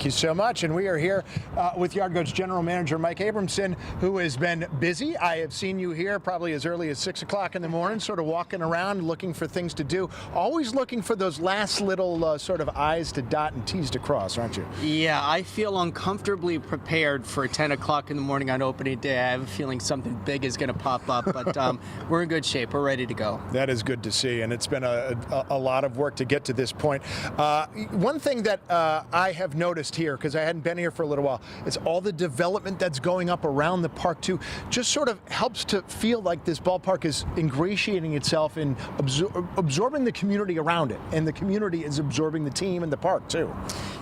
Thank you so much. And we are here with Yard Goats General Manager Mike Abramson, who has been busy. I have seen you here probably as early as 6 o'clock in the morning, sort of walking around looking for things to do. Always looking for those last little sort of I's to dot and T's to cross, aren't you? Yeah, I feel uncomfortably prepared for 10 o'clock in the morning on opening day. I have a feeling something big is going to pop up, but we're in good shape. We're ready to go. That is good to see, and it's been a lot of work to get to this point. One thing that I have noticed here, because I hadn't been here for a little while, is all the development that's going up around the park too. Just sort of helps to feel like this ballpark is ingratiating itself in absorbing the community around it, and the community is absorbing the team and the park too.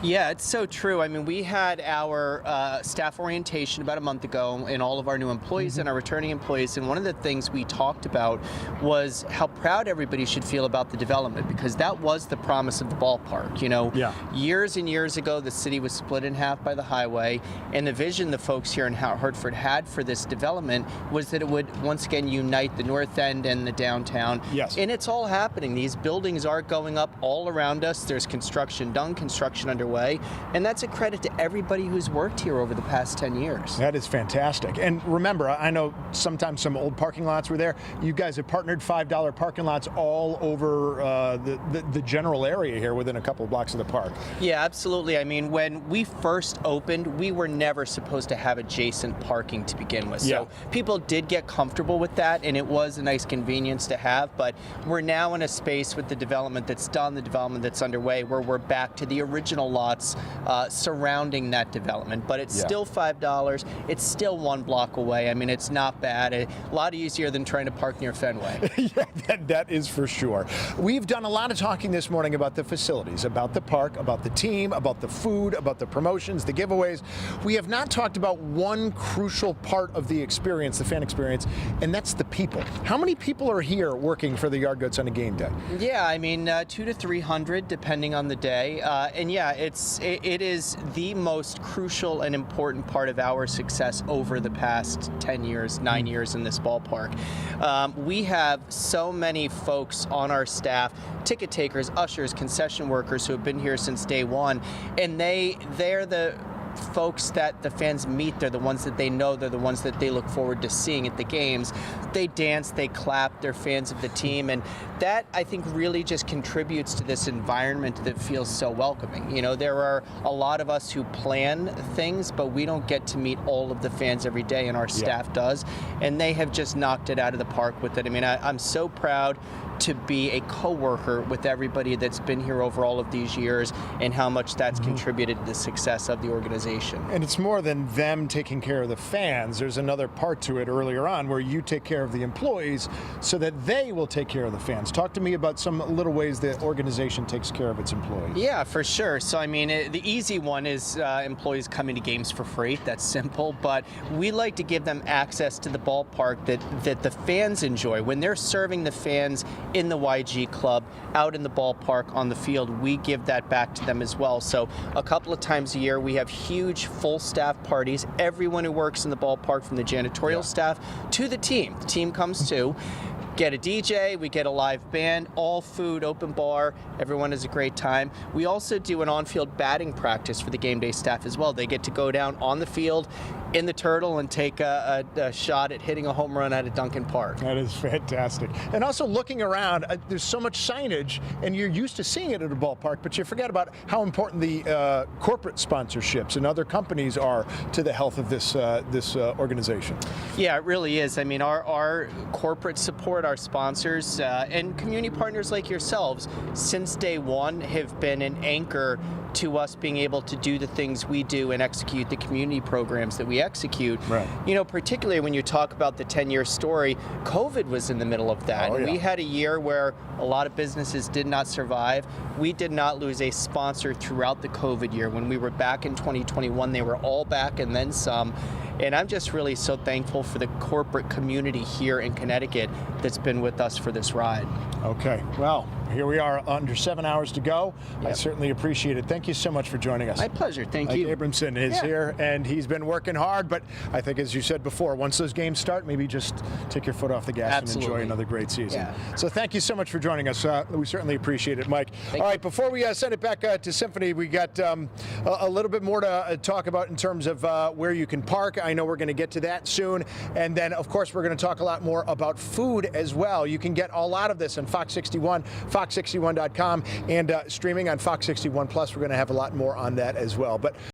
Yeah, it's so true. I mean, we had our staff orientation about a month ago, and all of our new employees and our returning employees, and one of the things we talked about was how proud everybody should feel about the development, because that was the promise of the ballpark. You know, years and years ago, the city was split in half by the highway, and the vision the folks here in Hartford had for this development was that it would once again unite the north end and the downtown. Yes. And it's all happening. These buildings are going up all around us. There's construction done, construction underway, and that's a credit to everybody who's worked here over the past 10 years. That is fantastic. And remember, I know sometimes some old parking lots were there. You guys have partnered $5 parking lots all over the general area here within a couple of blocks of the park. Yeah, absolutely. I mean, when we first opened, we were never supposed to have adjacent parking to begin with. So people did get comfortable with that, and it was a nice convenience to have, but we're now in a space with the development that's done, the development that's underway, where we're back to the original lots surrounding that development. But it's still $5. It's still 1 block away. I mean, it's not bad. A lot easier than trying to park near Fenway. Yeah, that is for sure. We've done a lot of talking this morning about the facilities, about the park, about the team, about the food, about the promotions, the giveaways. We have not talked about one crucial part of the experience, the fan experience, and that's the people. How many people are here working for the Yard Goats on a game day? Yeah, I mean, 200 to 300 depending on the day. And yeah, it is the most crucial and important part of our success over the past 10 years, 9 years in this ballpark. We have so many folks on our staff, ticket takers, ushers, concession workers who have been here since day one, and they're the folks that the fans meet. They're the ones that they know. They're the ones that they look forward to seeing at the games. They dance, they clap, they're fans of the team, and that, I think, really just contributes to this environment that feels so welcoming. You know, there are a lot of us who plan things, but we don't get to meet all of the fans every day, and our staff does, and they have just knocked it out of the park with it. I mean, I'm so proud to be a co-worker with everybody that's been here over all of these years, and how much that's contributed to the success of the organization. And it's more than them taking care of the fans. There's another part to it earlier on where you take care of the employees so that they will take care of the fans. Talk to me about some little ways the organization takes care of its employees. Yeah, for sure. So, I mean, the easy one is employees coming to games for free. That's simple, but we like to give them access to the ballpark that the fans enjoy. When they're serving the fans in the YG Club, out in the ballpark, on the field, we give that back to them as well. So a couple of times a year, we have huge full staff parties. Everyone who works in the ballpark, from the janitorial staff to the team comes too. Get a DJ, we get a live band, all food, open bar, everyone has a great time. We also do an on-field batting practice for the game day staff as well. They get to go down on the field in the Turtle and take a shot at hitting a home run out of Duncan Park. That is fantastic. And also looking around, there's so much signage, and you're used to seeing it at a ballpark, but you forget about how important the corporate sponsorships and other companies are to the health of this organization. Yeah, it really is. I mean, our corporate support, our sponsors, and community partners like yourselves, since day one have been an anchor to us being able to do the things we do and execute the community programs that we execute. Right. You know, particularly when you talk about the 10-year story, COVID was in the middle of that. We had a year where a lot of businesses did not survive. We did not lose a sponsor throughout the COVID year. When we were back in 2021, they were all back and then some. And I'm just really so thankful for the corporate community here in Connecticut that's been with us for this ride. Okay, well, here we are, under 7 hours to go. I Yep. certainly appreciate it. Thank you so much for joining us. My pleasure. Thank Mike you. Abramson is Yeah. here, and he's been working hard, but I think, as you said before, once those games start, maybe just take your foot off the gas and enjoy Absolutely. another great season. Yeah. So thank you so much for joining us. We certainly appreciate it, Mike. All right, before we send it back to Symphony, we got a little bit more to talk about in terms of where you can park. I know we're going to get to that soon. And then, of course, we're going to talk a lot more about food as well. You can get a lot of this on Fox 61, fox61.com, and streaming on Fox 61 Plus. We're going to have a lot more on that as well. But